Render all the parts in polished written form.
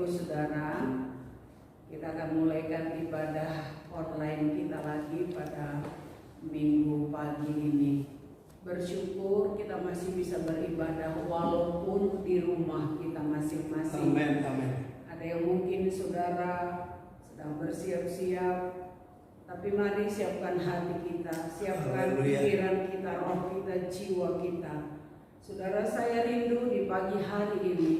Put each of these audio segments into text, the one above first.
Ibu Saudara, kita akan mulaikan ibadah online kita lagi pada minggu pagi ini. Bersyukur kita masih bisa beribadah walaupun di rumah kita masing-masing. Amin, amin. Ada yang mungkin saudara sedang bersiap-siap, tapi mari siapkan hati kita, siapkan pikiran kita, roh kita, jiwa kita. Saudara, saya rindu di pagi hari ini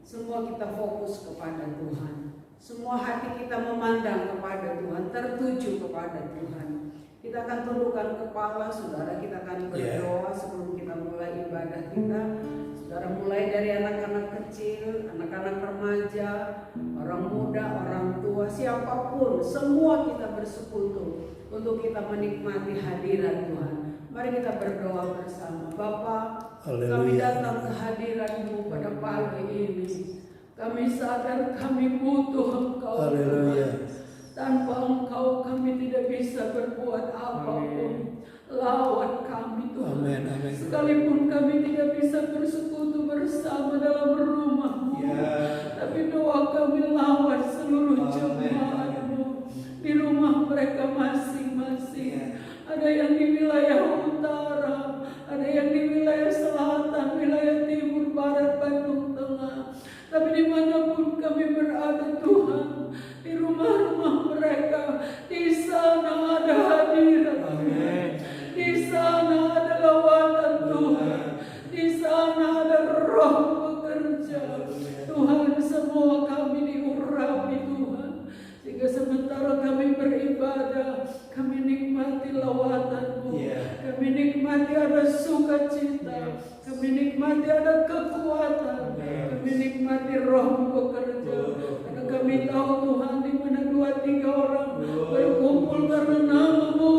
semua kita fokus kepada Tuhan. Semua hati kita memandang kepada Tuhan, tertuju kepada Tuhan. Kita akan tundukkan kepala, saudara, kita akan berdoa sebelum kita mulai ibadah kita. Saudara, mulai dari anak-anak kecil, anak-anak remaja, orang muda, orang tua, siapapun, semua kita bersekutu untuk kita menikmati hadirat Tuhan. Mari kita berdoa bersama. Bapa, kami datang ke hadirat-Mu pada pagi ini. Kami sadar kami butuh Engkau. Tanpa Engkau kami tidak bisa berbuat apapun. Lawan kami Tuhan. Amin, amin. Sekalipun kami tidak bisa bersekutu bersama dalam rumah-Mu, tapi doa kami lawan seluruh jemaat-Mu di rumah mereka masing-masing. Ada yang di wilayah utara, ada yang di wilayah selatan, wilayah timur, barat, Bandung Tengah. Tapi dimanapun kami berada Tuhan, di rumah-rumah mereka, di sana ada hadirat Tuhan, di sana ada lawatan Tuhan, di sana ada roh bekerja. Tuhan, semua kami diurapi Tuhan, sehingga sementara kami beribadah, kami nikmati lawatan-Mu, kami nikmati ada sukacita, kami nikmati ada kekuatan, kami nikmati roh bekerja. Karena kami tahu Tuhan, di mana 2-3 orang berkumpul karena nama-Mu,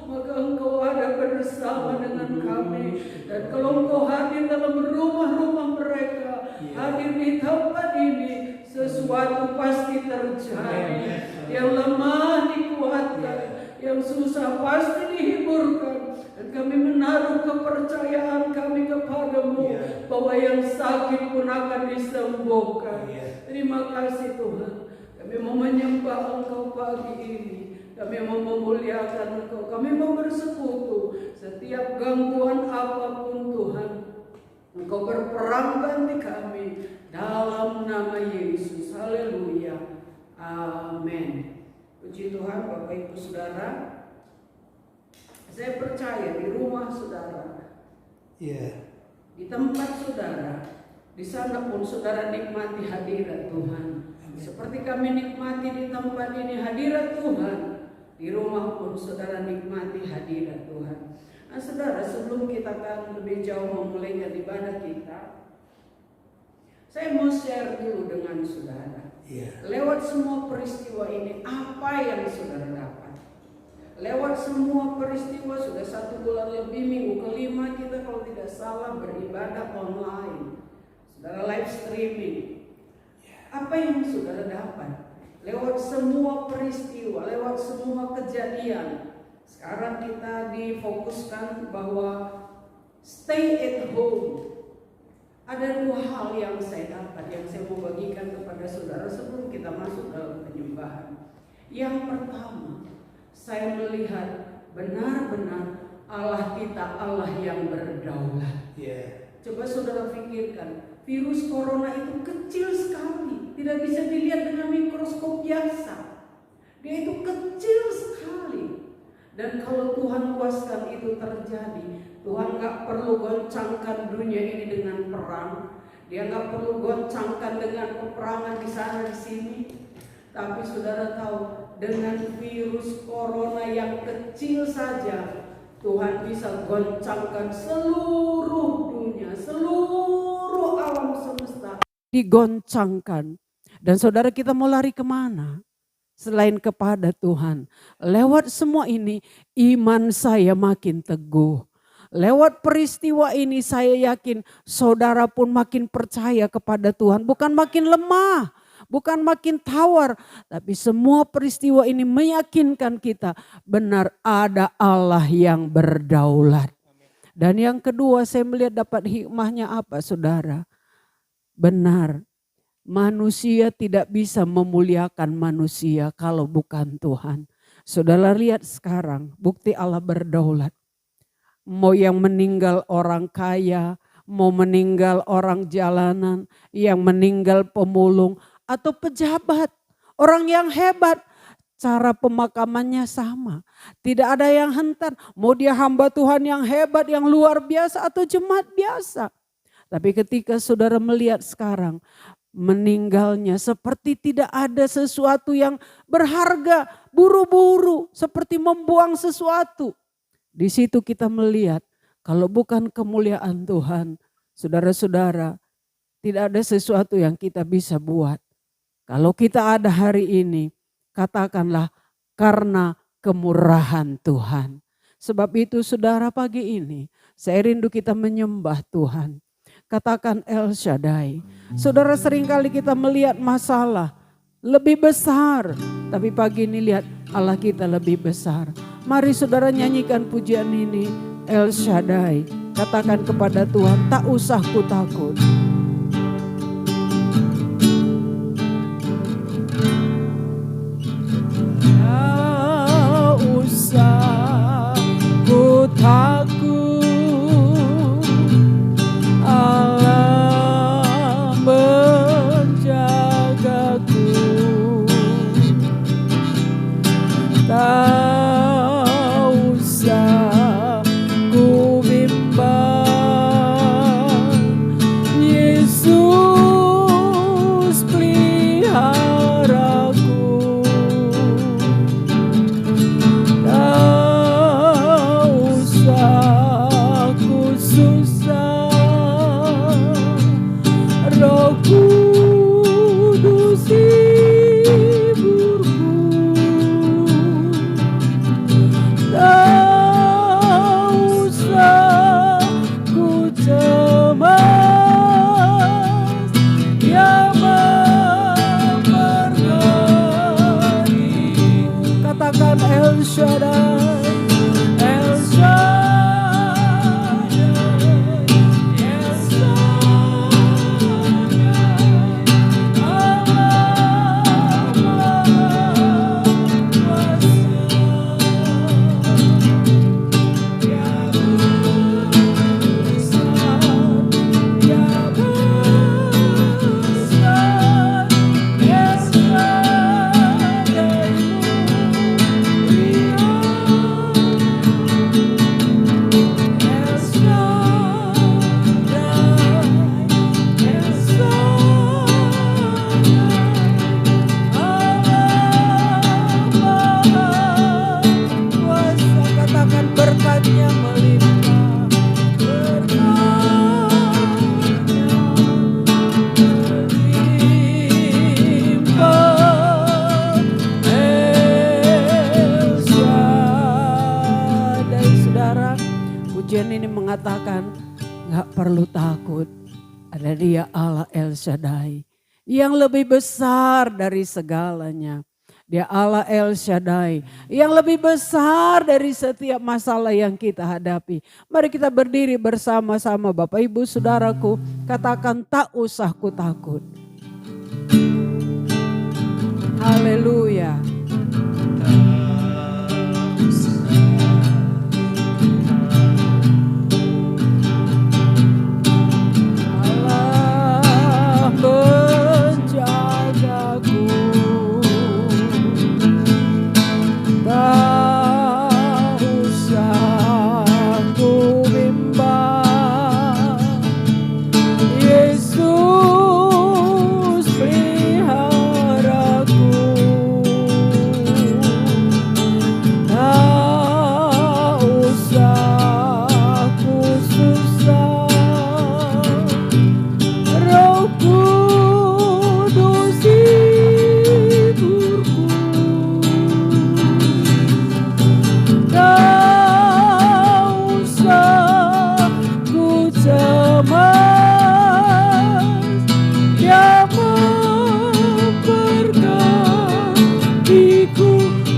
maka Engkau ada bersama dengan kami. Dan kalau Engkau hadir dalam rumah-rumah mereka, hadir di tempat ini, sesuatu pasti terjadi. Yang lemah dikuatkan, yang susah pasti dihiburkan. Dan kami menaruh kepercayaan kami kepadamu, bahwa yang sakit pun akan disembuhkan. Terima kasih Tuhan. Kami mau menyembah Engkau pagi ini, kami mau memuliakan Engkau, kami mau bersekutu. Setiap gangguan apapun Tuhan, Engkau berperang ganti kami, dalam nama Yesus. Haleluya. Amin. Puji Tuhan, Bapak Ibu Saudara. Saya percaya di rumah saudara, di tempat saudara, di sana pun saudara nikmati hadirat Tuhan. Seperti kami nikmati di tempat ini hadirat Tuhan, di rumah pun saudara nikmati hadirat Tuhan. Nah saudara, sebelum kita akan lebih jauh memulai ibadah kita, saya mau share dulu dengan saudara. Lewat semua peristiwa ini, apa yang saudara dapat? Lewat semua peristiwa, sudah 1 bulan lebih, minggu kelima kita kalau tidak salah beribadah online. Saudara live streaming. Apa yang saudara dapat? Lewat semua peristiwa, lewat semua kejadian. Sekarang kita difokuskan bahwa stay at home. Ada 2 hal yang saya dapat, yang saya mau bagikan kepada saudara sebelum kita masuk dalam penyembahan. Yang pertama, saya melihat benar-benar Allah kita Allah yang berdaulat. Coba saudara pikirkan, virus corona itu kecil sekali, tidak bisa dilihat dengan mikroskop biasa. Dia itu kecil sekali. Dan kalau Tuhan kuaskan itu terjadi, Tuhan gak perlu goncangkan dunia ini dengan perang. Dia gak perlu goncangkan dengan peperangan di sana di sini. Tapi saudara tahu, dengan virus corona yang kecil saja, Tuhan bisa goncangkan seluruh dunia, seluruh alam semesta digoncangkan. Dan saudara, kita mau lari kemana? Selain kepada Tuhan. Lewat semua ini, iman saya makin teguh. Lewat peristiwa ini saya yakin saudara pun makin percaya kepada Tuhan. Bukan makin lemah, bukan makin tawar. Tapi semua peristiwa ini meyakinkan kita benar ada Allah yang berdaulat. Dan yang kedua, saya melihat dapat hikmahnya apa saudara? Benar, Manusia tidak bisa memuliakan manusia kalau bukan Tuhan. Saudara lihat sekarang bukti Allah berdaulat. Mau yang meninggal orang kaya, mau meninggal orang jalanan, yang meninggal pemulung atau pejabat, orang yang hebat, cara pemakamannya sama. Tidak ada yang hentar, mau dia hamba Tuhan yang hebat, yang luar biasa atau jemaat biasa. Tapi ketika saudara melihat sekarang, meninggalnya seperti tidak ada sesuatu yang berharga, buru-buru, seperti membuang sesuatu. Di situ kita melihat kalau bukan kemuliaan Tuhan, saudara-saudara, tidak ada sesuatu yang kita bisa buat. Kalau kita ada hari ini, katakanlah karena kemurahan Tuhan. Sebab itu saudara, pagi ini saya rindu kita menyembah Tuhan. Katakan El Shaddai. Saudara, seringkali kita melihat masalah lebih besar, tapi pagi ini lihat Allah kita lebih besar. Mari saudara nyanyikan pujian ini, El Shaddai. Katakan kepada Tuhan, tak usah ku takut. Tak usah ku takut, Allah menjagaku. Tak usah ku bimbang, Yesus peliharaku. Tak usah ku susah, Roh Kudus hiburku. Tak usah ku cemas, Dia memberkati. Katakan El Shaddai, El Shaddai, El Shaddai, Allah Maha Kuasa. Katakan berkatnya melimpah, berkatnya melimpah. El Shaddai. Saudara, pujian ini mengatakan gak perlu takut, ada Dia Allah El Shaddai yang lebih besar dari segalanya. Dia Allah El Shaddai yang lebih besar dari setiap masalah yang kita hadapi. Mari kita berdiri bersama-sama Bapak Ibu Saudaraku. Katakan tak usah ku takut. Haleluya. Allah menjagaku. Tak usah ku bimbang, Yesus peliharaku. Tak usah ku susah, Roh Kudus hiburku. Tak usah ku cemas, Dia memberkatiku.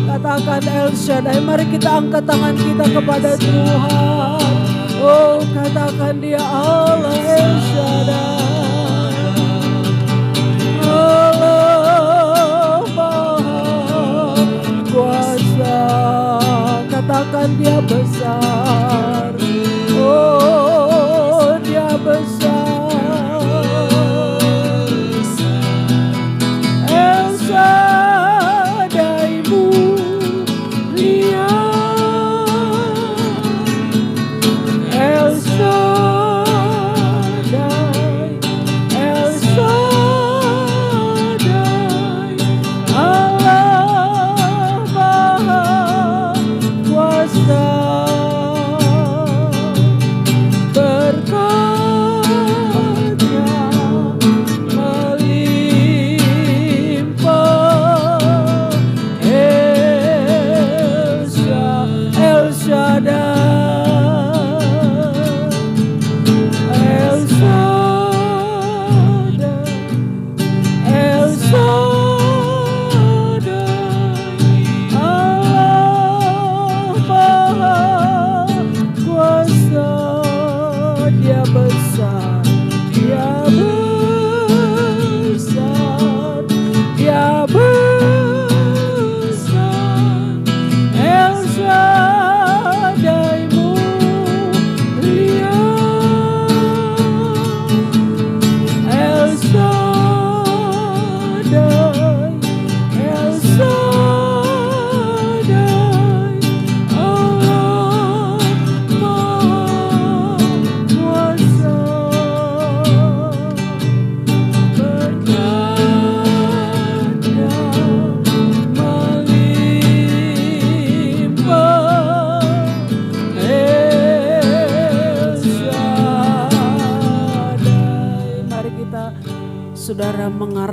Katakan El Shaddai. Mari kita angkat tangan kita kepada Tuhan. Oh, katakan Dia Allah El Shaddai.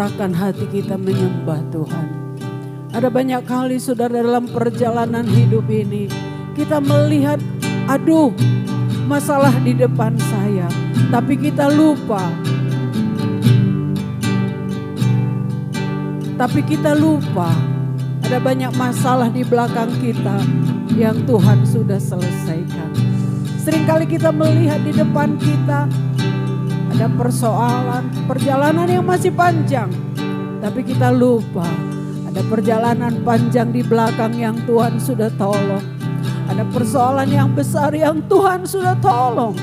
menyerahkan hati kita menyembah Tuhan. Ada banyak kali saudara dalam perjalanan hidup ini kita melihat aduh masalah di depan saya, tapi kita lupa. Ada banyak masalah di belakang kita yang Tuhan sudah selesaikan. Seringkali kita melihat di depan kita ada perjalanan yang masih panjang, tapi kita lupa ada perjalanan panjang di belakang yang Tuhan sudah tolong. Ada persoalan yang besar yang Tuhan sudah tolong.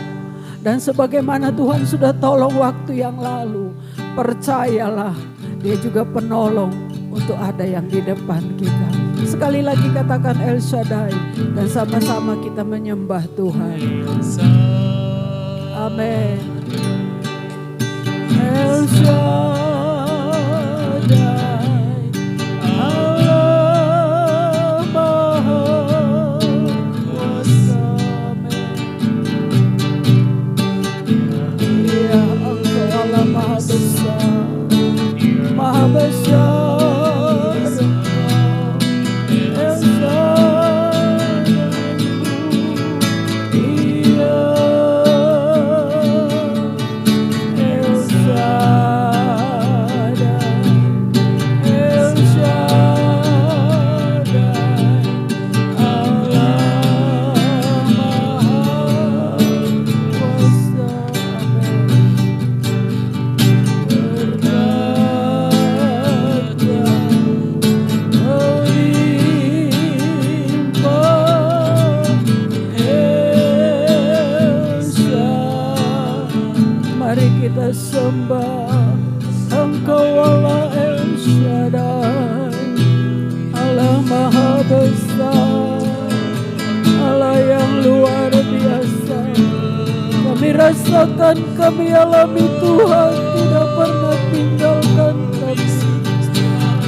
Dan sebagaimana Tuhan sudah tolong waktu yang lalu, percayalah Dia juga penolong untuk ada yang di depan kita. Sekali lagi katakan El Shaddai dan sama-sama kita menyembah Tuhan. Amin. El Shaddai, Allah Maha Kuasa. Ya Engkau Allah Maha Besar, Maha Besar. Sembah Engkau Allah El Shaddai, Allah Maha Besar, Allah yang luar biasa. Kami rasakan, kami alami Tuhan tidak pernah tinggalkan kami.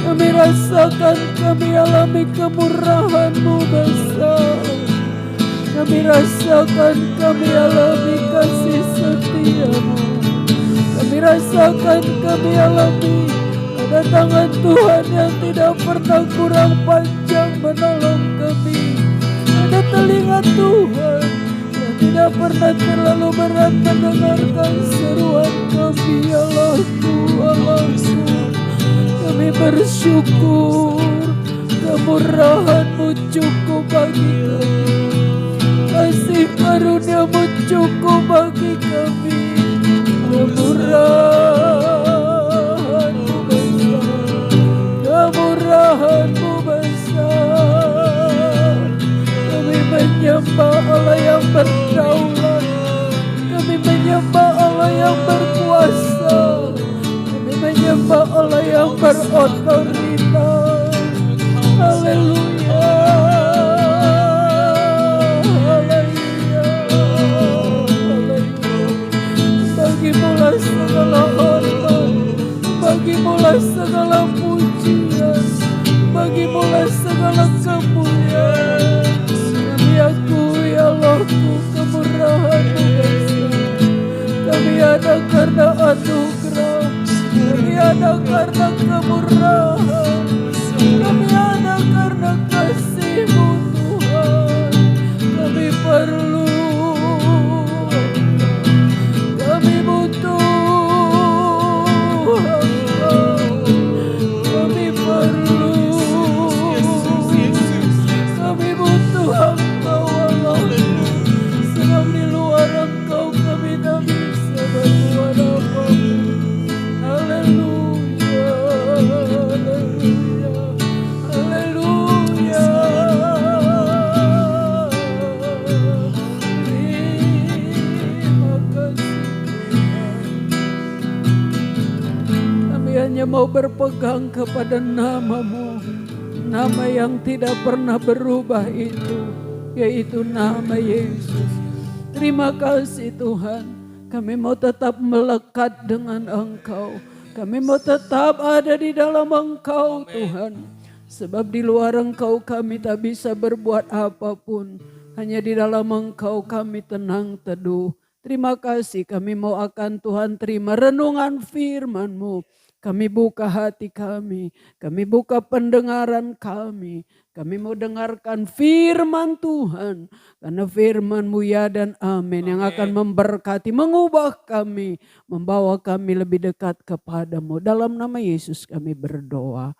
Kami rasakan, kami alami kemurahan-Mu besar. Kami rasakan, kami alami kasih setia-Mu. Kami rasakan, kami alami kedatangan Tuhan yang tidak pernah kurang panjang menolong kami. Ada telinga Tuhan yang tidak pernah terlalu berat mendengarkan seruan kami. Allahku, Allahku, kami bersyukur kemurahan-Mu cukup bagi kami. Kasih karunia-Mu cukup bagi kami. Kemurahan-Mu besar, kemurahan-Mu besar. Kami menyembah Allah yang berdaulat, kami menyembah Allah yang berkuasa, kami menyembah Allah yang berotoritas. Haleluya. Bagimulah segala hormat, bagimulah segala pujian, bagimulah segala kemuliaan. Kami akui Allahku kemurahan-Mu besar. Kami ada karena anugerah, kami ada karena kemurahan, kami ada karena kasih-Mu Tuhan. Kami perlu, kami butuh Engkau, kami perlu, kami butuh Engkau Allah. Sebab di luar Engkau kami tak bisa berbuat apa-apa. Haleluya, haleluya, haleluya. Terima kasih Tuhan. Kami hanya mau berpegang kepada nama-Mu, nama yang tidak pernah berubah itu, yaitu nama Yesus. Terima kasih Tuhan. Kami mau tetap melekat dengan Engkau. Kami mau tetap ada di dalam Engkau Tuhan. Sebab di luar Engkau kami tak bisa berbuat apapun. Hanya di dalam Engkau kami tenang teduh. Terima kasih, kami mau akan Tuhan terima renungan firman-Mu. Kami buka hati kami buka pendengaran kami mau dengarkan firman Tuhan. Karena firman-Mu ya dan amin yang akan memberkati, mengubah kami, membawa kami lebih dekat kepadamu. Dalam nama Yesus kami berdoa.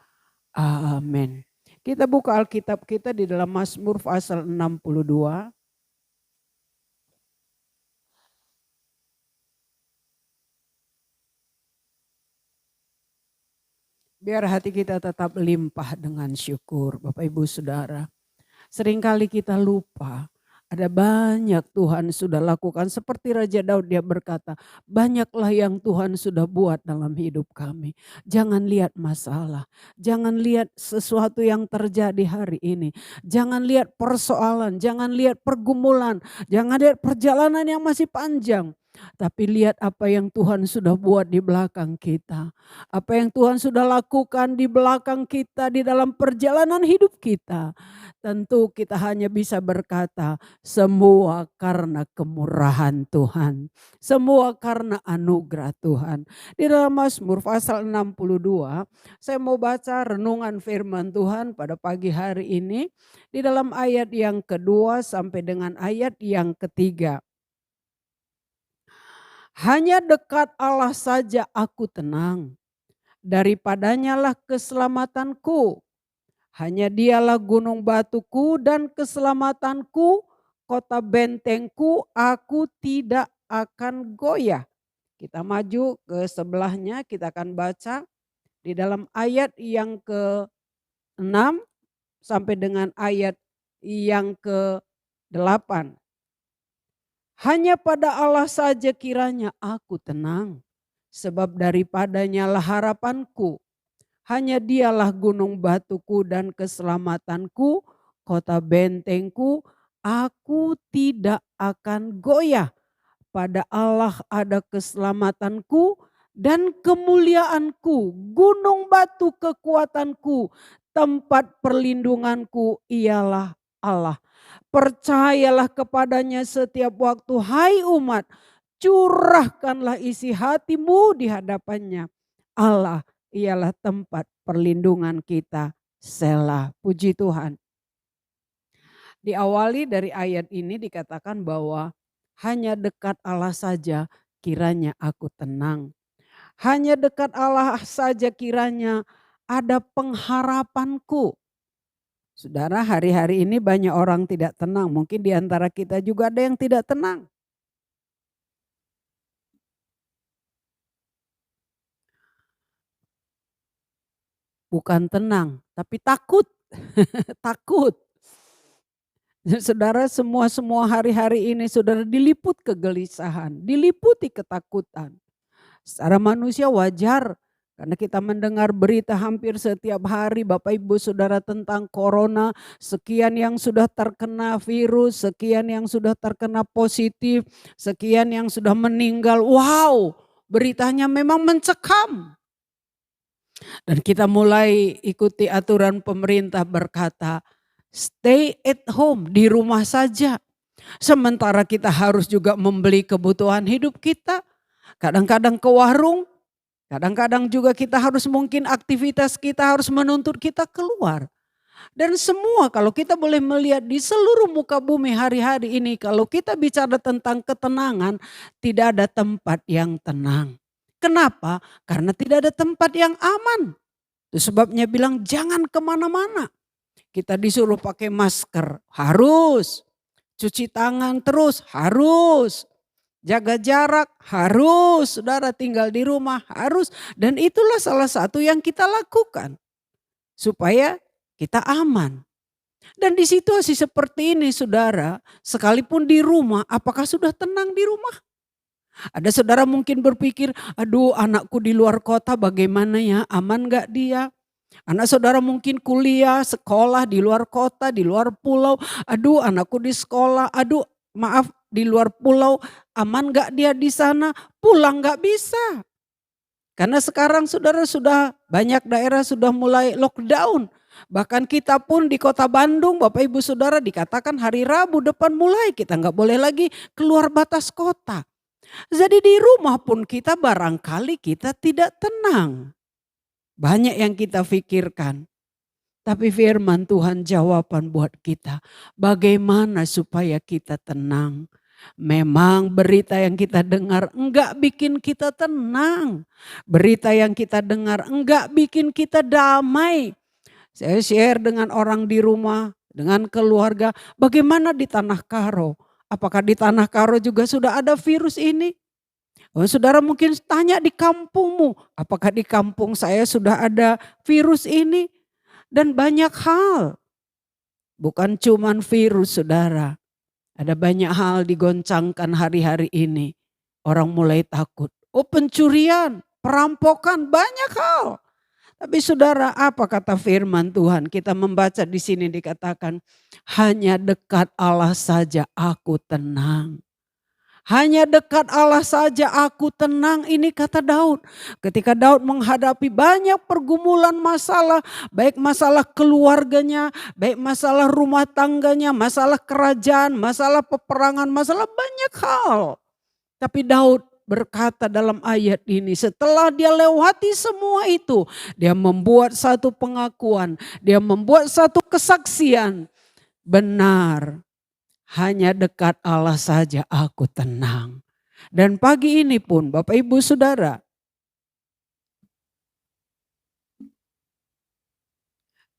Amin. Kita buka Alkitab kita di dalam Mazmur pasal 62. Biar hati kita tetap limpah dengan syukur. Bapak Ibu Saudara, seringkali kita lupa. Ada banyak Tuhan sudah lakukan. Seperti Raja Daud dia berkata, banyaklah yang Tuhan sudah buat dalam hidup kami. Jangan lihat masalah. Jangan lihat sesuatu yang terjadi hari ini. Jangan lihat persoalan. Jangan lihat pergumulan. Jangan lihat perjalanan yang masih panjang. Tapi lihat apa yang Tuhan sudah buat di belakang kita. Apa yang Tuhan sudah lakukan di belakang kita di dalam perjalanan hidup kita. Tentu kita hanya bisa berkata semua karena kemurahan Tuhan. Semua karena anugerah Tuhan. Di dalam Mazmur pasal 62 saya mau baca renungan firman Tuhan pada pagi hari ini. Di dalam ayat yang kedua sampai dengan ayat yang ketiga. Hanya dekat Allah saja aku tenang, daripadanya lah keselamatanku. Hanya dialah gunung batuku dan keselamatanku, kota bentengku, aku tidak akan goyah. Kita maju ke sebelahnya, kita akan baca di dalam ayat yang ke-6 sampai dengan ayat yang ke-8. Hanya pada Allah saja kiranya aku tenang, sebab daripadanya lah harapanku. Hanya dialah gunung batuku dan keselamatanku, kota bentengku, aku tidak akan goyah. Pada Allah ada keselamatanku dan kemuliaanku, gunung batu kekuatanku, tempat perlindunganku ialah Allah. Percayalah kepadanya setiap waktu, hai umat, curahkanlah isi hatimu di hadapannya. Allah ialah tempat perlindungan kita. Selah, puji Tuhan. Diawali dari ayat ini dikatakan bahwa hanya dekat Allah saja kiranya aku tenang. Hanya dekat Allah saja kiranya ada pengharapanku. Saudara, hari-hari ini banyak orang tidak tenang. Mungkin di antara kita juga ada yang tidak tenang. Bukan tenang, tapi takut. Takut. Saudara, semua hari-hari ini saudara diliput kegelisahan, diliputi ketakutan. Secara manusia wajar. Karena kita mendengar berita hampir setiap hari Bapak Ibu Saudara tentang corona. Sekian yang sudah terkena virus, sekian yang sudah terkena positif, sekian yang sudah meninggal. Wow, beritanya memang mencekam. Dan kita mulai ikuti aturan pemerintah berkata, stay at home, di rumah saja. Sementara kita harus juga membeli kebutuhan hidup kita. Kadang-kadang ke warung. Kadang-kadang juga kita harus mungkin aktivitas kita harus menuntut kita keluar. Dan semua kalau kita boleh melihat di seluruh muka bumi hari-hari ini. Kalau kita bicara tentang ketenangan, tidak ada tempat yang tenang. Kenapa? Karena tidak ada tempat yang aman. Itu sebabnya bilang jangan kemana-mana. Kita disuruh pakai masker, harus. Cuci tangan terus, harus. Jaga jarak harus, saudara tinggal di rumah harus. Dan itulah salah satu yang kita lakukan. Supaya kita aman. Dan di situasi seperti ini saudara, sekalipun di rumah, apakah sudah tenang di rumah? Ada saudara mungkin berpikir, aduh anakku di luar kota bagaimana ya, aman gak dia? Anak saudara mungkin kuliah, sekolah di luar kota, di luar pulau. Aduh anakku di sekolah, aduh maaf di luar pulau, aman gak dia di sana? Pulang gak bisa. Karena sekarang saudara sudah banyak daerah sudah mulai lockdown. Bahkan kita pun di kota Bandung Bapak Ibu Saudara dikatakan hari Rabu depan mulai kita gak boleh lagi keluar batas kota. Jadi di rumah pun kita barangkali kita tidak tenang. Banyak yang kita pikirkan. Tapi firman Tuhan jawaban buat kita. Bagaimana supaya kita tenang. Memang berita yang kita dengar enggak bikin kita tenang. Berita yang kita dengar enggak bikin kita damai. Saya share dengan orang di rumah, dengan keluarga. Bagaimana di Tanah Karo? Apakah di Tanah Karo juga sudah ada virus ini? Oh, saudara mungkin tanya di kampungmu, apakah di kampung saya sudah ada virus ini? Dan banyak hal, bukan cuman virus saudara. Ada banyak hal digoncangkan hari-hari ini. Orang mulai takut. Oh, pencurian, perampokan, banyak hal. Tapi saudara, apa kata firman Tuhan? Kita membaca di sini dikatakan, hanya dekat Allah saja aku tenang. Hanya dekat Allah saja aku tenang, ini kata Daud. Ketika Daud menghadapi banyak pergumulan masalah, baik masalah keluarganya, baik masalah rumah tangganya, masalah kerajaan, masalah peperangan, masalah banyak hal. Tapi Daud berkata dalam ayat ini, setelah dia lewati semua itu, dia membuat satu pengakuan, dia membuat satu kesaksian. Benar. Hanya dekat Allah saja aku tenang. Dan pagi ini pun Bapak Ibu Saudara,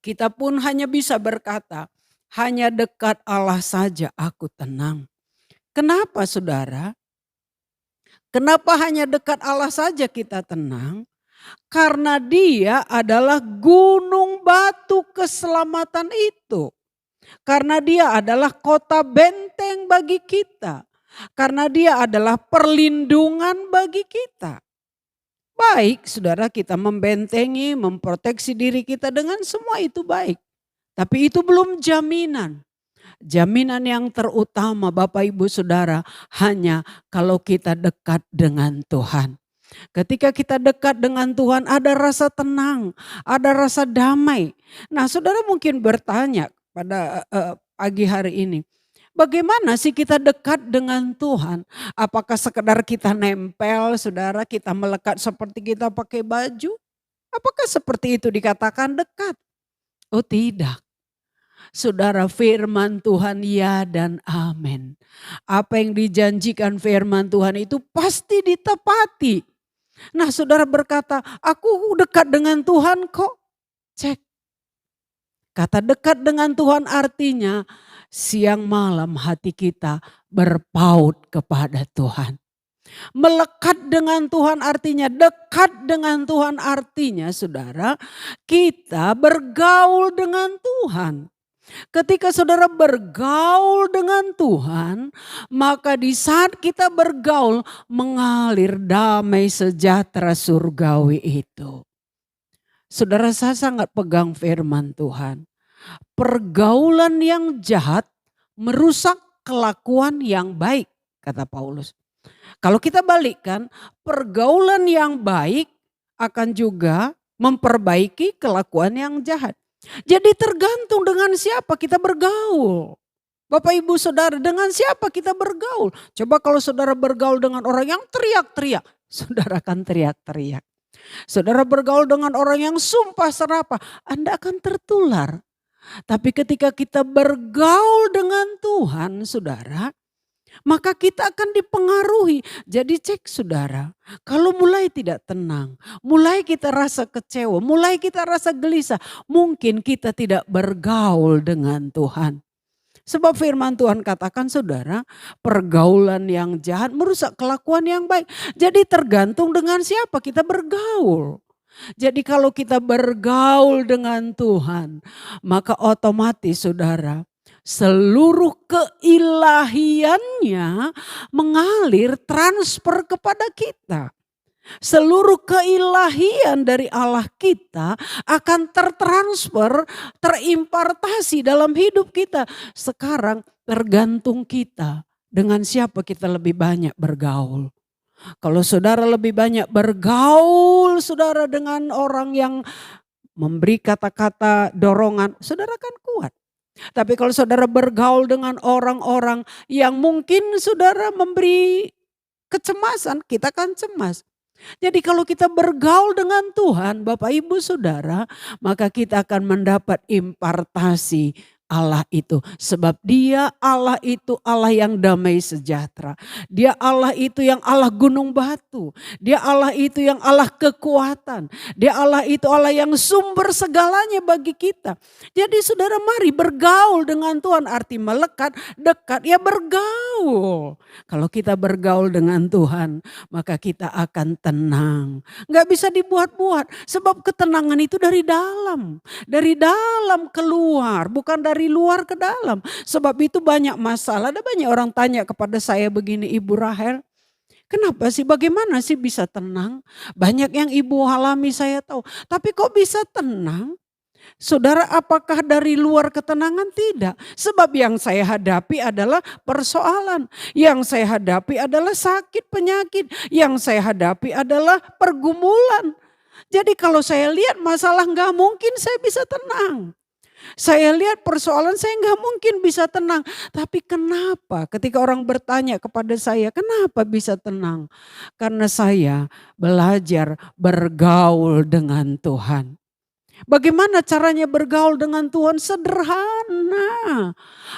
kita pun hanya bisa berkata, hanya dekat Allah saja aku tenang. Kenapa saudara? Kenapa hanya dekat Allah saja kita tenang? Karena Dia adalah gunung batu keselamatan itu. Karena Dia adalah kota benteng bagi kita. Karena Dia adalah perlindungan bagi kita. Baik saudara, kita membentengi, memproteksi diri kita dengan semua itu baik. Tapi itu belum jaminan. Jaminan yang terutama Bapak Ibu Saudara hanya kalau kita dekat dengan Tuhan. Ketika kita dekat dengan Tuhan ada rasa tenang, ada rasa damai. Nah saudara mungkin bertanya pada pagi hari ini, bagaimana sih kita dekat dengan Tuhan? Apakah sekedar kita nempel saudara, kita melekat seperti kita pakai baju? Apakah seperti itu dikatakan dekat? Oh tidak. Saudara, firman Tuhan ya dan amin. Apa yang dijanjikan firman Tuhan itu pasti ditepati. Nah saudara berkata, aku dekat dengan Tuhan kok. Cek. Kata dekat dengan Tuhan artinya siang malam hati kita berpaut kepada Tuhan. Melekat dengan Tuhan artinya, dekat dengan Tuhan artinya saudara, kita bergaul dengan Tuhan. Ketika saudara bergaul dengan Tuhan, maka di saat kita bergaul mengalir damai sejahtera surgawi itu. Saudara, saya sangat pegang firman Tuhan. Pergaulan yang jahat merusak kelakuan yang baik, kata Paulus. Kalau kita balikkan, pergaulan yang baik akan juga memperbaiki kelakuan yang jahat. Jadi tergantung dengan siapa kita bergaul. Bapak Ibu Saudara, dengan siapa kita bergaul? Coba kalau saudara bergaul dengan orang yang teriak-teriak, saudara akan teriak-teriak. Saudara bergaul dengan orang yang sumpah serapah, Anda akan tertular. Tapi ketika kita bergaul dengan Tuhan, saudara, maka kita akan dipengaruhi. Jadi cek saudara, kalau mulai tidak tenang, mulai kita rasa kecewa, mulai kita rasa gelisah, mungkin kita tidak bergaul dengan Tuhan. Sebab firman Tuhan katakan saudara, pergaulan yang jahat merusak kelakuan yang baik. Jadi tergantung dengan siapa kita bergaul. Jadi kalau kita bergaul dengan Tuhan, maka otomatis saudara, seluruh keilahiannya mengalir transfer kepada kita. Seluruh keilahian dari Allah kita akan tertransfer, terimpartasi dalam hidup kita. Sekarang tergantung kita dengan siapa kita lebih banyak bergaul. Kalau saudara lebih banyak bergaul saudara dengan orang yang memberi kata-kata dorongan, saudara kan kuat. Tapi kalau saudara bergaul dengan orang-orang yang mungkin saudara memberi kecemasan, kita kan cemas. Jadi kalau kita bergaul dengan Tuhan, Bapak Ibu Saudara, maka kita akan mendapat impartasi Allah itu. Sebab dia Allah itu Allah yang damai sejahtera. Dia Allah itu yang Allah gunung batu. Dia Allah itu yang Allah kekuatan. Dia Allah itu Allah yang sumber segalanya bagi kita. Jadi saudara mari bergaul dengan Tuhan, arti melekat, dekat, ya bergaul. Kalau kita bergaul dengan Tuhan, maka kita akan tenang. Gak bisa dibuat-buat, sebab ketenangan itu dari dalam. Dari dalam keluar, bukan dari luar ke dalam. Sebab itu banyak masalah. Ada banyak orang tanya kepada saya begini, Ibu Rahel, kenapa sih, bagaimana sih bisa tenang? Banyak yang ibu alami saya tahu. Tapi kok bisa tenang? Saudara, apakah dari luar ketenangan? Tidak. Sebab yang saya hadapi adalah persoalan. Yang saya hadapi adalah sakit penyakit. Yang saya hadapi adalah pergumulan. Jadi kalau saya lihat masalah nggak mungkin saya bisa tenang. Saya lihat persoalan saya nggak mungkin bisa tenang. Tapi kenapa ketika orang bertanya kepada saya, kenapa bisa tenang? Karena saya belajar bergaul dengan Tuhan. Bagaimana caranya bergaul dengan Tuhan? Sederhana.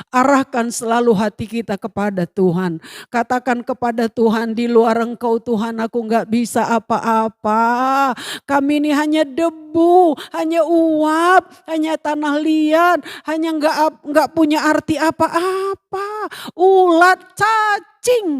Arahkan selalu hati kita kepada Tuhan. Katakan kepada Tuhan, di luar Engkau Tuhan aku gak bisa apa-apa. Kami ini hanya debu, hanya uap, hanya tanah liat, hanya gak punya arti apa-apa. Ulat, cacing.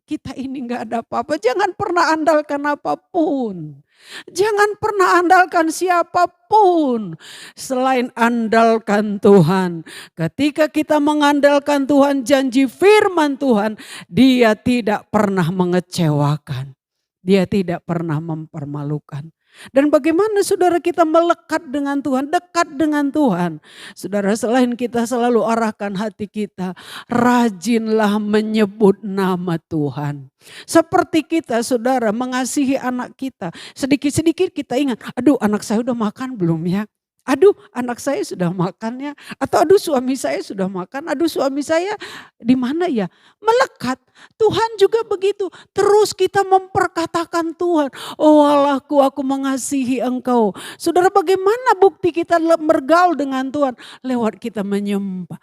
Kita ini gak ada apa-apa. Jangan pernah andalkan apapun. Jangan pernah andalkan siapapun selain andalkan Tuhan. Ketika kita mengandalkan Tuhan, janji firman Tuhan, Dia tidak pernah mengecewakan. Dia tidak pernah mempermalukan. Dan bagaimana saudara kita melekat dengan Tuhan, dekat dengan Tuhan. Saudara, selain kita selalu arahkan hati kita, rajinlah menyebut nama Tuhan. Seperti kita saudara mengasihi anak kita. Sedikit-sedikit kita ingat, aduh anak saya udah makan belum ya? Aduh anak saya sudah makan ya, atau aduh suami saya sudah makan, aduh suami saya di mana ya? Melekat. Tuhan juga begitu, terus kita memperkatakan Tuhan, oh Allahku aku mengasihi Engkau. Saudara, bagaimana bukti kita bergaul dengan Tuhan? Lewat kita menyembah.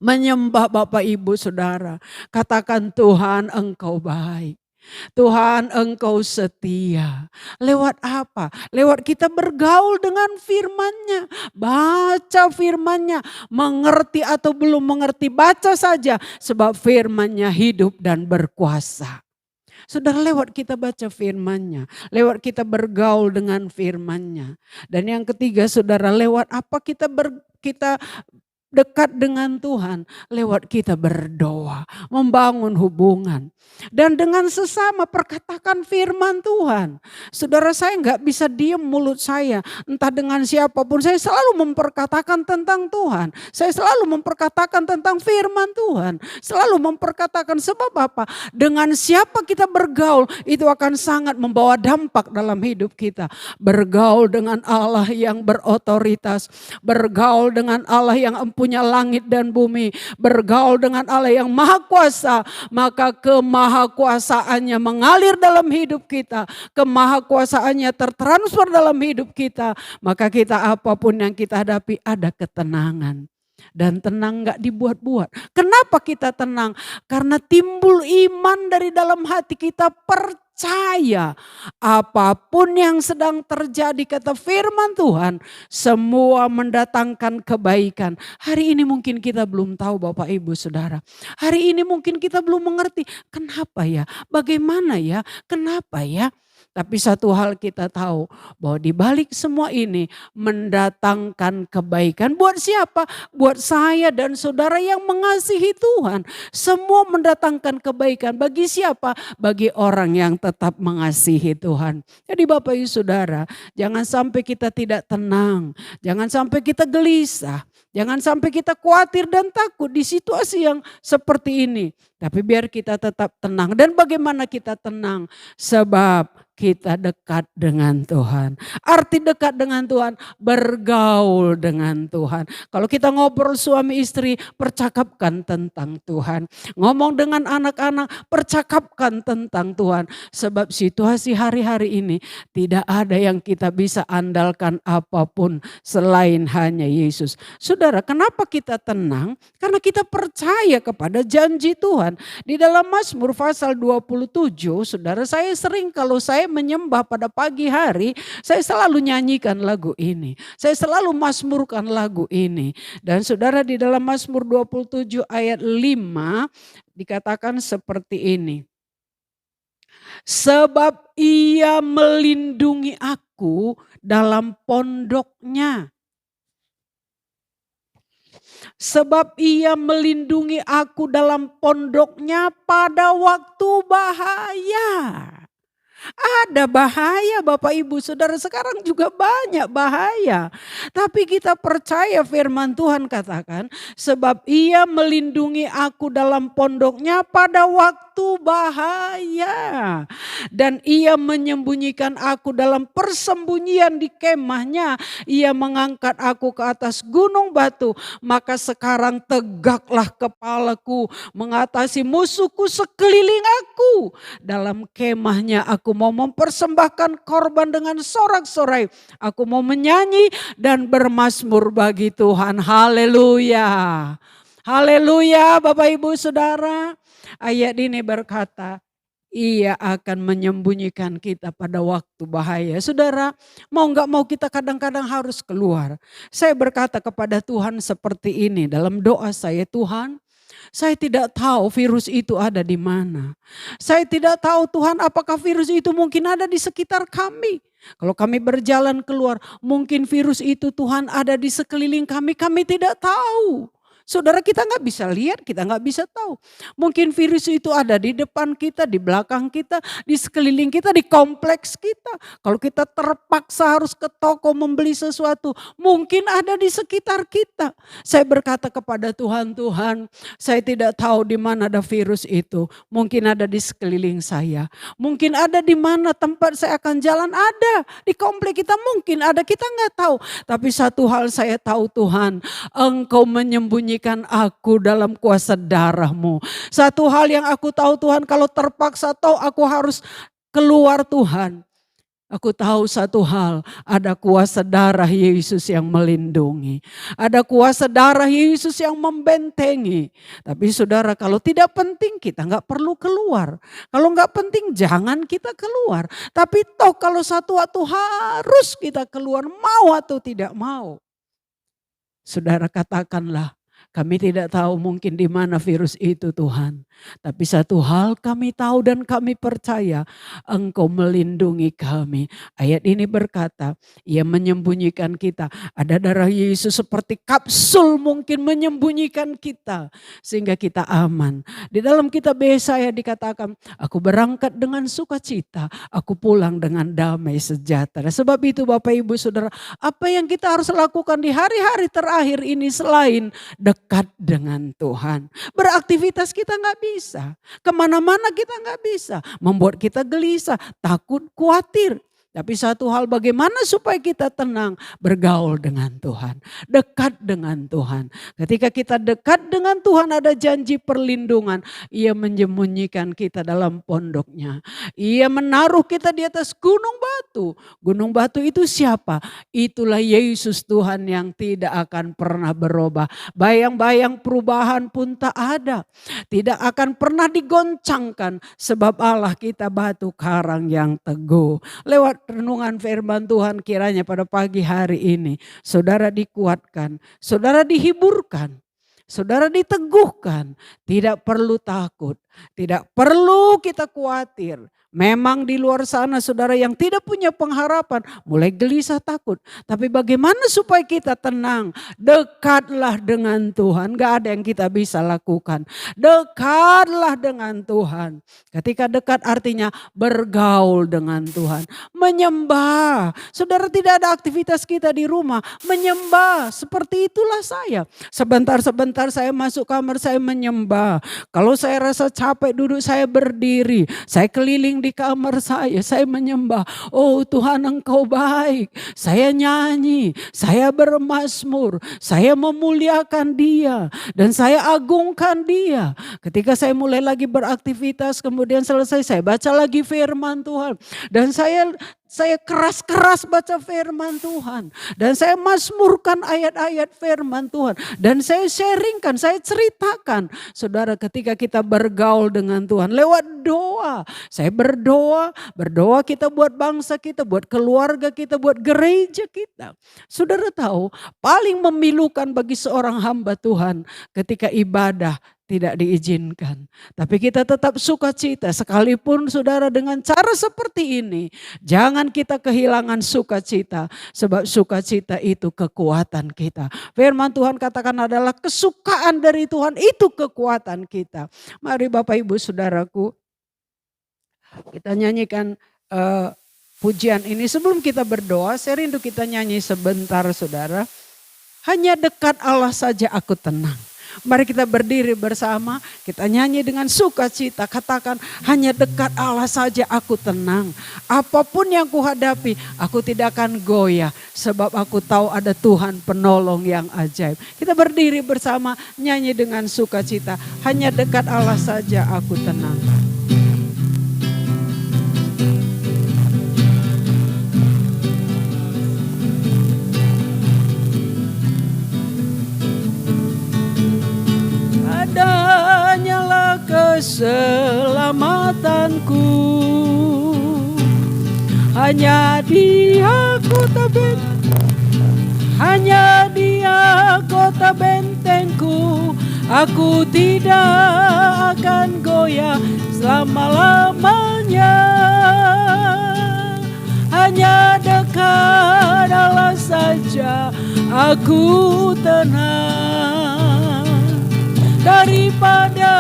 Menyembah Bapak Ibu Saudara, katakan Tuhan Engkau baik. Tuhan Engkau setia. Lewat apa? Lewat kita bergaul dengan firman-Nya. Baca firman-Nya. Mengerti atau belum mengerti, baca saja. Sebab firman-Nya hidup dan berkuasa. Saudara, lewat kita baca firman-Nya. Lewat kita bergaul dengan firman-Nya. Dan yang ketiga saudara, lewat apa kita dekat dengan Tuhan, lewat kita berdoa, membangun hubungan. Dan dengan sesama perkatakan firman Tuhan. Saudara, saya nggak bisa diam mulut saya, entah dengan siapapun, saya selalu memperkatakan tentang Tuhan. Saya selalu memperkatakan tentang firman Tuhan. Selalu memperkatakan, sebab apa? Dengan siapa kita bergaul, itu akan sangat membawa dampak dalam hidup kita. Bergaul dengan Allah yang berotoritas, bergaul dengan Allah yang punya langit dan bumi, bergaul dengan Allah yang maha kuasa, maka kemahakuasaannya mengalir dalam hidup kita, kemahakuasaannya tertransfer dalam hidup kita, maka kita apapun yang kita hadapi ada ketenangan. Dan tenang gak dibuat-buat. Kenapa kita tenang? Karena timbul iman dari dalam hati kita, percaya apapun yang sedang terjadi, kata firman Tuhan, semua mendatangkan kebaikan. Hari ini mungkin kita belum tahu Bapak Ibu Saudara. Hari ini mungkin kita belum mengerti, kenapa ya? Bagaimana ya? Kenapa ya? Tapi satu hal kita tahu, bahwa di balik semua ini mendatangkan kebaikan. Buat siapa? Buat saya dan saudara yang mengasihi Tuhan. Semua mendatangkan kebaikan. Bagi siapa? Bagi orang yang tetap mengasihi Tuhan. Jadi Bapak Ibu Saudara, jangan sampai kita tidak tenang. Jangan sampai kita gelisah. Jangan sampai kita khawatir dan takut di situasi yang seperti ini. Tapi biar kita tetap tenang. Dan bagaimana kita tenang? Sebab kita dekat dengan Tuhan. Arti dekat dengan Tuhan, bergaul dengan Tuhan. Kalau kita ngobrol suami istri, percakapkan tentang Tuhan. Ngomong dengan anak-anak, percakapkan tentang Tuhan. Sebab situasi hari-hari ini tidak ada yang kita bisa andalkan apapun selain hanya Yesus. Saudara, kenapa kita tenang? Karena kita percaya kepada janji Tuhan. Di dalam Mazmur pasal 27, saudara, saya sering kalau saya menyembah pada pagi hari, saya selalu nyanyikan lagu ini. Saya selalu mazmurkan lagu ini. Dan saudara, di dalam Mazmur 27 ayat 5 dikatakan seperti ini. Sebab ia melindungi aku dalam pondoknya. Sebab ia melindungi aku dalam pondoknya pada waktu bahaya. Ada bahaya Bapak Ibu Saudara, sekarang juga banyak bahaya. Tapi kita percaya firman Tuhan katakan, sebab ia melindungi aku dalam pondoknya pada waktu bahaya. Dan ia menyembunyikan aku dalam persembunyian di kemahnya. Ia mengangkat aku ke atas gunung batu. Maka sekarang tegaklah kepalaku mengatasi musuhku sekeliling aku. Dalam kemahnya aku mau mempersembahkan korban dengan sorak-sorai. Aku mau menyanyi dan bermazmur bagi Tuhan. Haleluya. Haleluya Bapak Ibu Saudara. Ayat ini berkata, ia akan menyembunyikan kita pada waktu bahaya. Saudara, mau gak mau kita kadang-kadang harus keluar. Saya berkata kepada Tuhan seperti ini dalam doa saya, Tuhan, saya tidak tahu virus itu ada di mana. Saya tidak tahu Tuhan apakah virus itu mungkin ada di sekitar kami. Kalau kami berjalan keluar, mungkin virus itu Tuhan ada di sekeliling kami, kami tidak tahu. Saudara, kita gak bisa lihat, kita gak bisa tahu. Mungkin virus itu ada di depan kita, di belakang kita, di sekeliling kita, di kompleks kita. Kalau kita terpaksa harus ke toko membeli sesuatu, mungkin ada di sekitar kita. Saya berkata kepada Tuhan, Tuhan, saya tidak tahu di mana ada virus itu. Mungkin ada di sekeliling saya. Mungkin ada di mana tempat saya akan jalan, ada. Di kompleks kita mungkin ada, kita gak tahu. Tapi satu hal saya tahu Tuhan, Engkau menyembunyikan aku dalam kuasa darah-Mu. Satu hal yang aku tahu Tuhan, kalau terpaksa tahu aku harus keluar Tuhan. Aku tahu satu hal, ada kuasa darah Yesus yang melindungi. Ada kuasa darah Yesus yang membentengi. Tapi saudara, kalau tidak penting kita nggak perlu keluar. Kalau nggak penting jangan kita keluar. Tapi toh kalau satu waktu harus kita keluar, mau atau tidak mau. Saudara, katakanlah, kami tidak tahu mungkin di mana virus itu Tuhan. Tapi satu hal kami tahu dan kami percaya, Engkau melindungi kami. Ayat ini berkata, ia menyembunyikan kita. Ada darah Yesus seperti kapsul mungkin menyembunyikan kita. Sehingga kita aman. Di dalam kitab Yesaya dikatakan, aku berangkat dengan sukacita, aku pulang dengan damai sejahtera. Sebab itu Bapak Ibu Saudara, apa yang kita harus lakukan di hari-hari terakhir ini selain dekat dengan Tuhan. Beraktivitas kita gak bisa. Kemana-mana kita gak bisa. Membuat kita gelisah, takut, khawatir. Tapi satu hal, bagaimana supaya kita tenang? Bergaul dengan Tuhan. Dekat dengan Tuhan. Ketika kita dekat dengan Tuhan, ada janji perlindungan. Ia menyembunyikan kita dalam pondoknya. Ia menaruh kita di atas gunung batu. Gunung batu itu siapa? Itulah Yesus Tuhan yang tidak akan pernah berubah. Bayang-bayang perubahan pun tak ada. Tidak akan pernah digoncangkan. Sebab Allah kita batu karang yang teguh. Lewat renungan firman Tuhan kiranya pada pagi hari ini, saudara dikuatkan, saudara dihiburkan, saudara diteguhkan, tidak perlu takut, tidak perlu kita khawatir. Memang di luar sana saudara yang tidak punya pengharapan mulai gelisah takut. Tapi bagaimana supaya kita tenang? Dekatlah dengan Tuhan. Gak ada yang kita bisa lakukan. Dekatlah dengan Tuhan. Ketika dekat artinya bergaul dengan Tuhan. Menyembah. Saudara, tidak ada aktivitas kita di rumah. Menyembah. Seperti itulah saya. Sebentar-sebentar saya masuk kamar, saya menyembah. Kalau saya rasa capek duduk, saya berdiri. Saya keliling di di kamar saya menyembah. Oh Tuhan, Engkau baik. Saya nyanyi, saya bermazmur, saya memuliakan Dia dan saya agungkan Dia. Ketika saya mulai lagi beraktivitas, kemudian selesai, saya baca lagi firman Tuhan. Dan saya keras-keras baca firman Tuhan. Dan saya mazmurkan ayat-ayat firman Tuhan. Dan saya sharingkan, saya ceritakan. Saudara, ketika kita bergaul dengan Tuhan lewat doa. Saya berdoa kita buat bangsa kita, buat keluarga kita, buat gereja kita. Saudara tahu, paling memilukan bagi seorang hamba Tuhan ketika ibadah tidak diizinkan. Tapi kita tetap sukacita sekalipun saudara dengan cara seperti ini. Jangan kita kehilangan sukacita. Sebab sukacita itu kekuatan kita. Firman Tuhan katakan adalah kesukaan dari Tuhan itu kekuatan kita. Mari Bapak Ibu Saudaraku, kita nyanyikan pujian ini. Sebelum kita berdoa, saya rindu kita nyanyi sebentar saudara. Hanya dekat Allah saja aku tenang. Mari kita berdiri bersama, kita nyanyi dengan sukacita, katakan hanya dekat Allah saja aku tenang. Apapun yang kuhadapi, aku tidak akan goyah sebab aku tahu ada Tuhan penolong yang ajaib. Kita berdiri bersama, nyanyi dengan sukacita, hanya dekat Allah saja aku tenang. Hanyalah keselamatanku, hanya Dia kota benteng, hanya Dia kota bentengku. Aku tidak akan goyah selama-lamanya. Hanya dekat Allah saja aku tenang. Daripada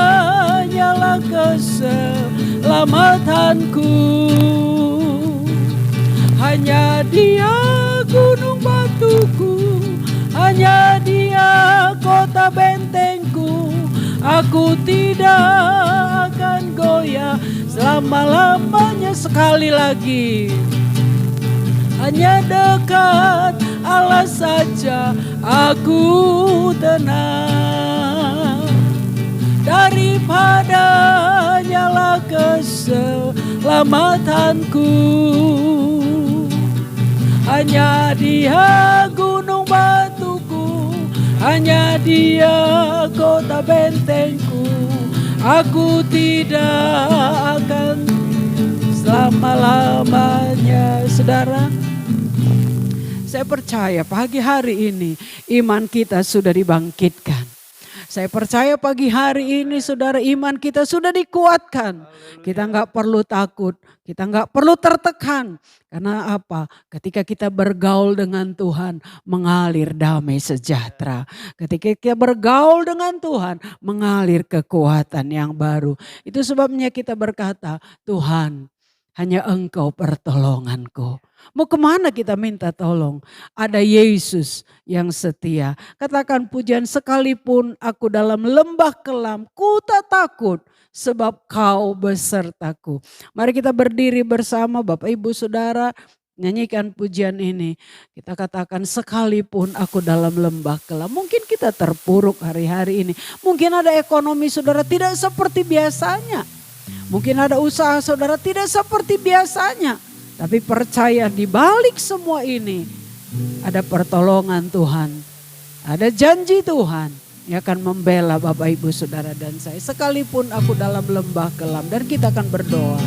nyala keselamatanku, hanya Dia gunung batuku, hanya Dia kota bentengku. Aku tidak akan goyah selama-lamanya. Sekali lagi, hanya dekat Allah saja aku tenang. Daripada nyala keselamatanku, hanya Dia gunung batuku, hanya Dia kota bentengku. Aku tidak akan selama-lamanya. Saudara, saya percaya pagi hari ini iman kita sudah dibangkitkan. Saya percaya pagi hari ini saudara, iman kita sudah dikuatkan. Kita nggak perlu takut, kita nggak perlu tertekan. Karena apa? Ketika kita bergaul dengan Tuhan, mengalir damai sejahtera. Ketika kita bergaul dengan Tuhan, mengalir kekuatan yang baru. Itu sebabnya kita berkata, Tuhan, hanya Engkau pertolonganku. Mau kemana kita minta tolong? Ada Yesus yang setia. Katakan pujian, sekalipun aku dalam lembah kelam, ku tak takut sebab Kau besertaku. Mari kita berdiri bersama Bapak Ibu Saudara, nyanyikan pujian ini. Kita katakan sekalipun aku dalam lembah kelam. Mungkin kita terpuruk hari-hari ini. Mungkin ada ekonomi saudara tidak seperti biasanya. Mungkin ada usaha saudara tidak seperti biasanya. Tapi percaya di balik semua ini ada pertolongan Tuhan. Ada janji Tuhan yang akan membela Bapak Ibu Saudara dan saya. Sekalipun aku dalam lembah kelam, dan kita akan berdoa.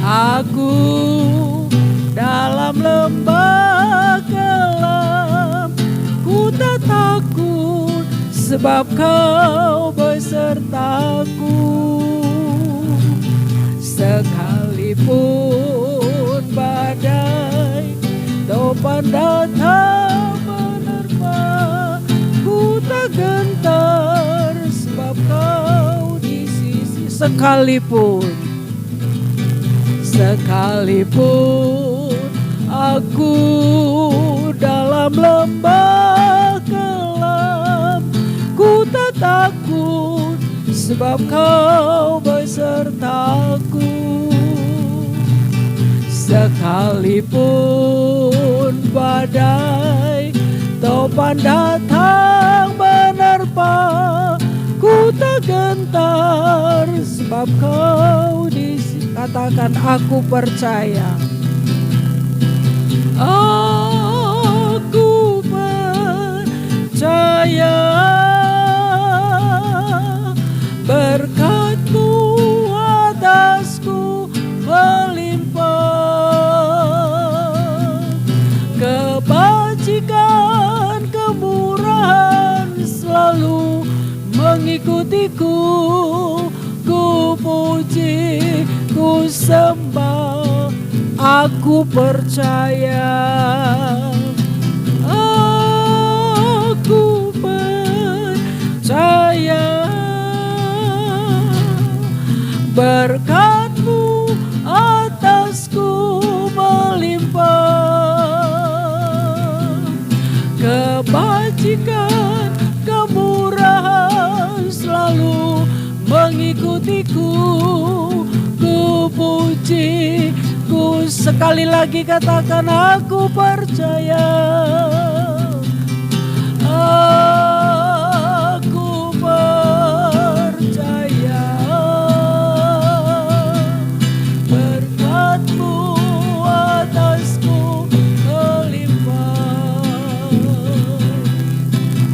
Aku dalam lembah kelam, ku tak takut sebab Kau besertaku. Sekalipun badai topan datang menerpa, ku tak gentar sebab Kau di sisi. Sekalipun Aku dalam lembah kelam, ku tak takut sebab Kau besertaku. Sekalipun badai topan datang menerpa, ku tak gentar sebab Kau di sini. Katakan, aku percaya. Aku percaya berkat-Mu atasku melimpah, kebajikan, kemurahan selalu mengikutiku. Ku puji, ku sembah, aku percaya. Aku percaya berkat-Mu atasku melimpah, kebajikan, kemurahan selalu mengikutiku. Ku puji, ku sekali lagi katakan, aku percaya. Aku percaya berkat-Mu atasku melimpah,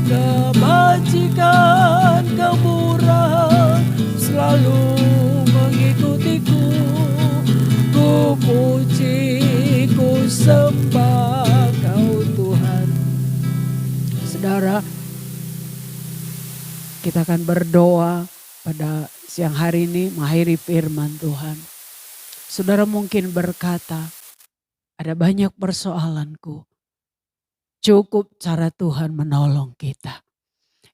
kebajikan, kemurahan selalu mengikutiku. Ku puji, ku sembah Kau Tuhan. Saudara, kita akan berdoa pada siang hari ini mengakhiri firman Tuhan. Saudara mungkin berkata, ada banyak persoalanku. Cukup cara Tuhan menolong kita.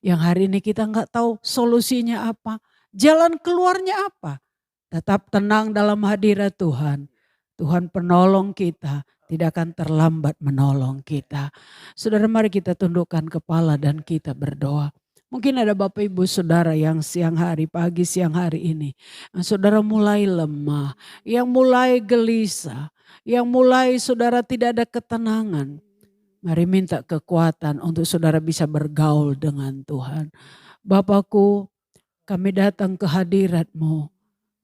Yang hari ini kita nggak tahu solusinya apa, jalan keluarnya apa. Tetap tenang dalam hadirat Tuhan. Tuhan penolong kita, tidak akan terlambat menolong kita. Saudara, mari kita tundukkan kepala dan kita berdoa. Mungkin ada Bapak Ibu Saudara yang siang hari, pagi siang hari ini, saudara mulai lemah, yang mulai gelisah, yang mulai saudara tidak ada ketenangan. Mari minta kekuatan untuk saudara bisa bergaul dengan Tuhan. Bapakku, kami datang ke hadirat-Mu.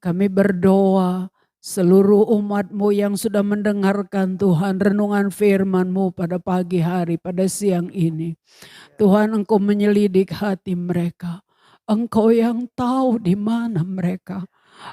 Kami berdoa seluruh umat-Mu yang sudah mendengarkan Tuhan renungan firman-Mu pada pagi hari, pada siang ini. Tuhan, Engkau menyelidik hati mereka. Engkau yang tahu di mana mereka.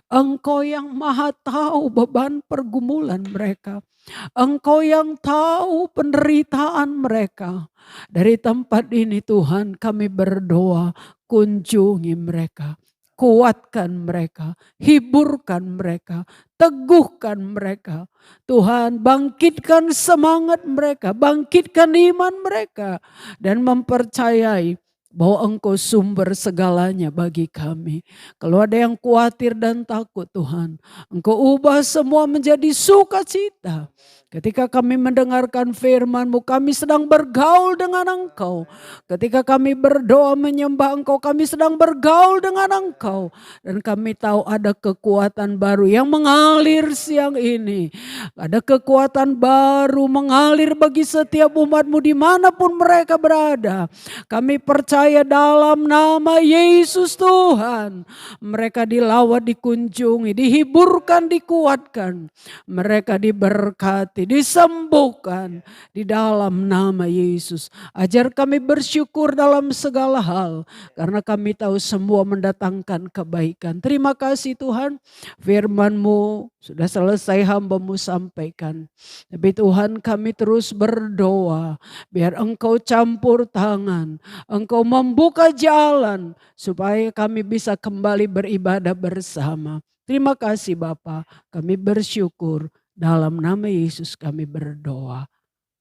Engkau yang maha tahu beban pergumulan mereka. Engkau yang tahu penderitaan mereka. Dari tempat ini Tuhan kami berdoa, kunjungi mereka. Kuatkan mereka, hiburkan mereka, teguhkan mereka. Tuhan, bangkitkan semangat mereka, bangkitkan iman mereka. Dan mempercayai bahwa Engkau sumber segalanya bagi kami. Kalau ada yang khawatir dan takut Tuhan, Engkau ubah semua menjadi sukacita. Ketika kami mendengarkan firman-Mu, kami sedang bergaul dengan Engkau. Ketika kami berdoa menyembah Engkau, kami sedang bergaul dengan Engkau. Dan kami tahu ada kekuatan baru yang mengalir siang ini. Ada kekuatan baru mengalir bagi setiap umat-Mu dimanapun mereka berada. Kami percaya dalam nama Yesus Tuhan. Mereka dilawat, dikunjungi, dihiburkan, dikuatkan. Mereka diberkati, disembuhkan di dalam nama Yesus. Ajar kami bersyukur dalam segala hal, karena kami tahu semua mendatangkan kebaikan. Terima kasih Tuhan, firman-Mu sudah selesai hamba-Mu sampaikan. Tapi Tuhan, kami terus berdoa biar Engkau campur tangan, Engkau membuka jalan supaya kami bisa kembali beribadah bersama. Terima kasih Bapa, kami bersyukur. Dalam nama Yesus kami berdoa.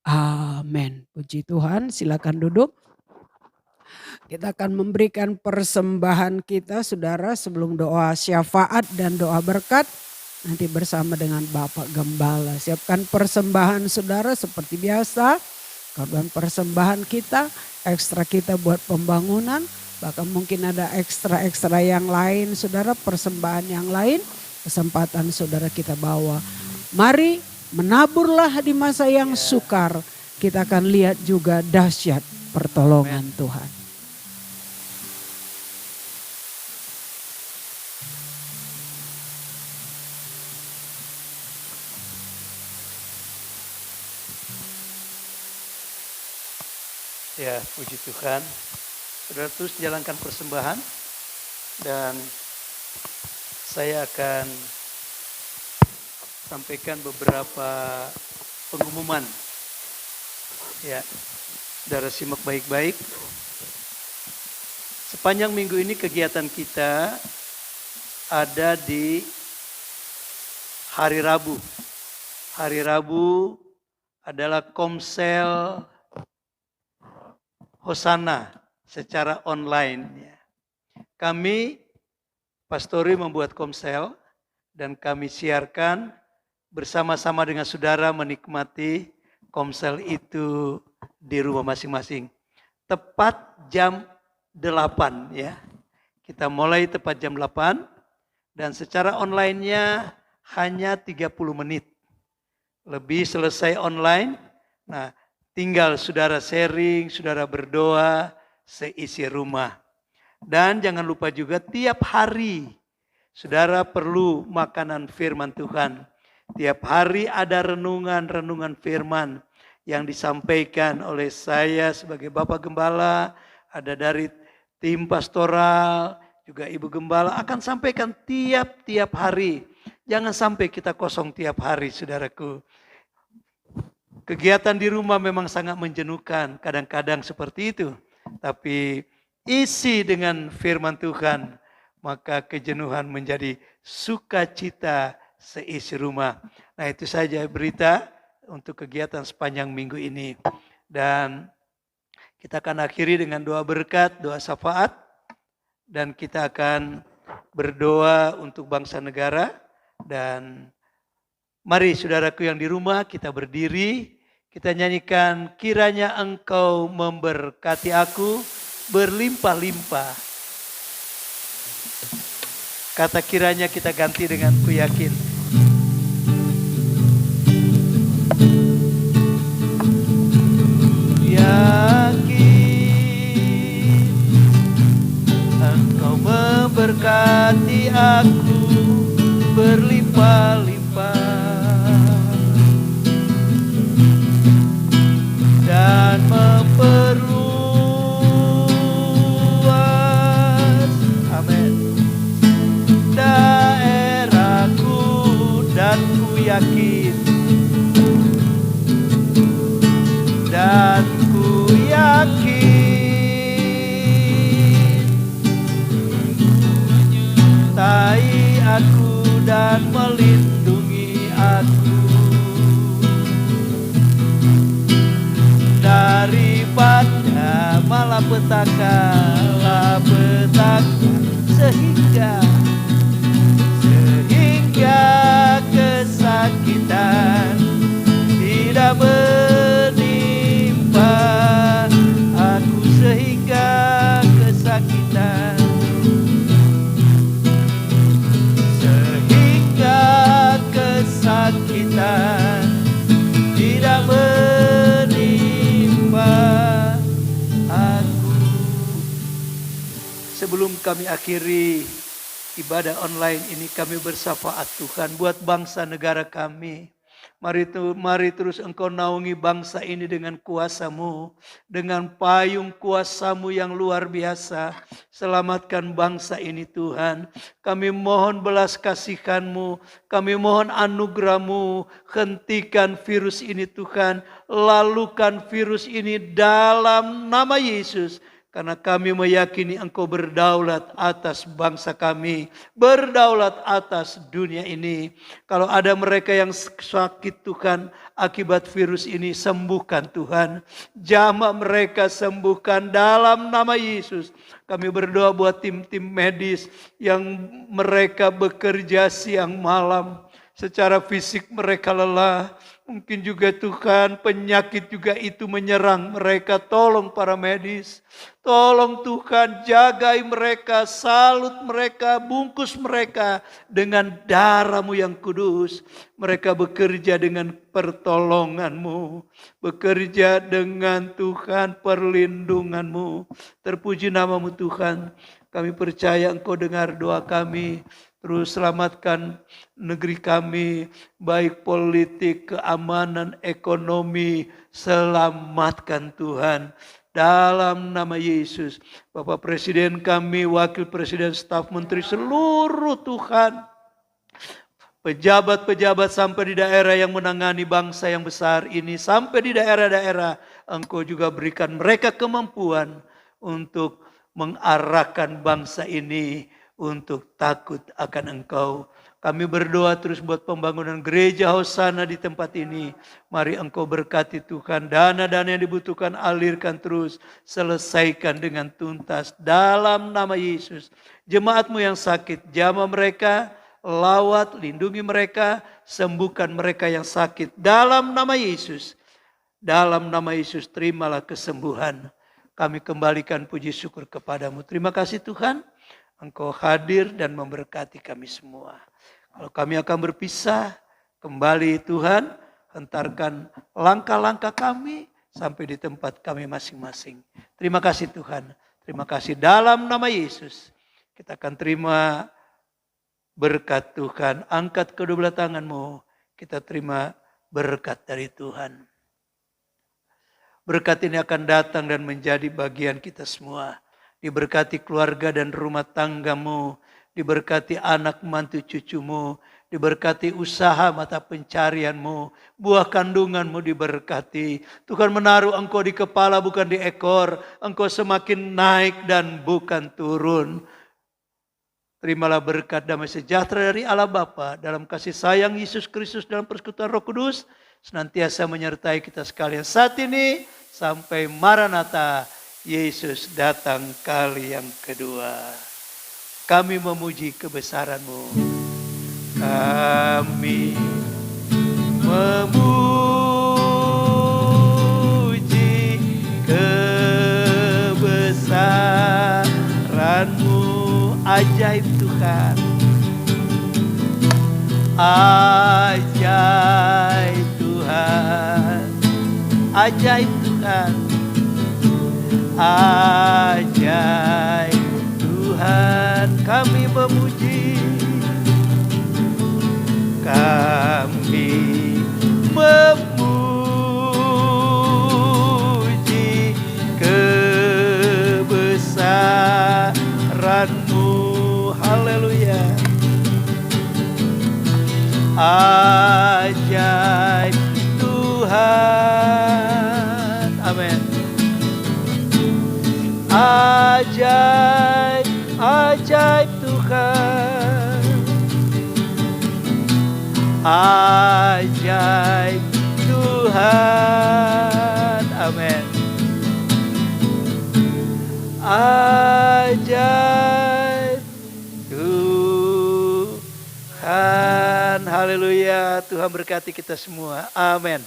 Amin. Puji Tuhan, silakan duduk. Kita akan memberikan persembahan kita saudara sebelum doa syafaat dan doa berkat. nanti bersama dengan Bapak Gembala. Siapkan persembahan saudara seperti biasa. Korban persembahan kita, ekstra kita buat pembangunan. Bahkan mungkin ada ekstra-ekstra yang lain saudara, persembahan yang lain. Kesempatan saudara kita bawa. Mari menaburlah di masa yang sukar. Kita akan lihat juga dahsyat pertolongan Tuhan. Ya, puji Tuhan. Saudara terus jalankan persembahan dan saya akan sampaikan beberapa pengumuman. Ya, saudara simak baik-baik. Sepanjang minggu ini kegiatan kita ada di hari Rabu. Hari Rabu adalah komsel Hosana secara online. Kami pastori membuat komsel dan kami siarkan bersama-sama dengan saudara menikmati komsel itu di rumah masing-masing. Tepat jam 8 ya. Kita mulai tepat jam 8 dan secara online-nya hanya 30 menit. Lebih selesai online. Nah, tinggal saudara sharing, saudara berdoa seisi rumah. Dan jangan lupa juga tiap hari saudara perlu makanan firman Tuhan. Tiap hari ada renungan firman yang disampaikan oleh saya sebagai Bapak Gembala. Ada dari tim pastoral, juga Ibu Gembala akan sampaikan tiap hari. Jangan sampai kita kosong tiap hari saudaraku. Kegiatan di rumah memang sangat menjenuhkan, kadang-kadang seperti itu. Tapi isi dengan firman Tuhan, maka kejenuhan menjadi sukacita seisi rumah. Nah itu saja berita untuk kegiatan sepanjang minggu ini. Dan kita akan akhiri dengan doa berkat, doa syafaat. Dan kita akan berdoa untuk bangsa negara. Dan mari saudaraku yang di rumah kita berdiri, kita nyanyikan kiranya engkau memberkati aku berlimpah-limpah. Kata kiranya kita ganti dengan ku yakin. Yakin engkau memberkati aku berlimpah-limpah dan memperluas, amin, daerahku dan ku yakin, dan ku yakin menyertai aku dan melindungi aku daripada malapetaka sehingga kesakitan tidak menimpa aku, sehingga kesakitan tidak menimpa aku. Sebelum kami akhiri ibadah online ini, kami bersyafaat Tuhan buat bangsa negara kami. Mari terus engkau naungi bangsa ini dengan kuasa-Mu, dengan payung kuasa-Mu yang luar biasa. Selamatkan bangsa ini Tuhan. Kami mohon belas kasihan-Mu, kami mohon anugerah-Mu. Hentikan virus ini Tuhan, lalukan virus ini dalam nama Yesus. Karena kami meyakini engkau berdaulat atas bangsa kami, berdaulat atas dunia ini. Kalau ada mereka yang sakit Tuhan akibat virus ini, sembuhkan Tuhan. Jamah mereka sembuhkan dalam nama Yesus. Kami berdoa buat tim-tim medis yang mereka bekerja siang malam. secara fisik mereka lelah. Mungkin juga Tuhan penyakit juga itu menyerang mereka. Tolong para medis. Tolong Tuhan jagai mereka, salut mereka, bungkus mereka dengan darah-Mu yang kudus. Mereka bekerja dengan pertolongan-Mu. Bekerja dengan Tuhan perlindungan-Mu. Terpuji nama-Mu Tuhan. Kami percaya Engkau dengar doa kami. Terus selamatkan negeri kami, baik politik, keamanan, ekonomi. Selamatkan Tuhan. Dalam nama Yesus. Bapak Presiden kami, Wakil Presiden, staf menteri, seluruh Tuhan. Pejabat-pejabat sampai di daerah yang menangani bangsa yang besar ini. Sampai di daerah-daerah. Engkau juga berikan mereka kemampuan untuk mengarahkan bangsa ini untuk takut akan Engkau. Kami berdoa terus buat pembangunan gereja Hosana di tempat ini. Mari Engkau berkati Tuhan. Dana-dana yang dibutuhkan alirkan terus. Selesaikan dengan tuntas. Dalam nama Yesus. Jemaat-Mu yang sakit, jamah mereka. Lawat, lindungi mereka. Sembuhkan mereka yang sakit. Dalam nama Yesus. Dalam nama Yesus terimalah kesembuhan. Kami kembalikan puji syukur kepadamu. Terima kasih Tuhan. Engkau hadir dan memberkati kami semua. Kalau kami akan berpisah, kembali Tuhan, hentarkan langkah-langkah kami sampai di tempat kami masing-masing. Terima kasih Tuhan. Terima kasih dalam nama Yesus. Kita akan terima berkat Tuhan. Angkat kedua belah tanganmu. Kita terima berkat dari Tuhan. Berkat ini akan datang dan menjadi bagian kita semua. Diberkati keluarga dan rumah tanggamu. Diberkati anak mantu cucumu. Diberkati usaha mata pencarianmu. Buah kandunganmu diberkati. Tuhan menaruh engkau di kepala bukan di ekor. Engkau semakin naik dan bukan turun. Terimalah berkat damai sejahtera dari Allah Bapa. Dalam kasih sayang Yesus Kristus dalam persekutuan Roh Kudus. Senantiasa menyertai kita sekalian saat ini. Sampai Maranatha. Yesus datang kali yang kedua. Kami memuji kebesaran-Mu. Kami memuji kebesaran-Mu. Ajaib Tuhan. Ajaib Tuhan. Ajaib Tuhan. Ajaib Tuhan, kami memuji. Kami memuji kebesaran-Mu. Haleluya. Ajaib Tuhan. Amin. Ajaib, ajaib Tuhan. Ajaib Tuhan. Amin. Ajaib Tuhan. Haleluya. Tuhan berkati kita semua. Amin.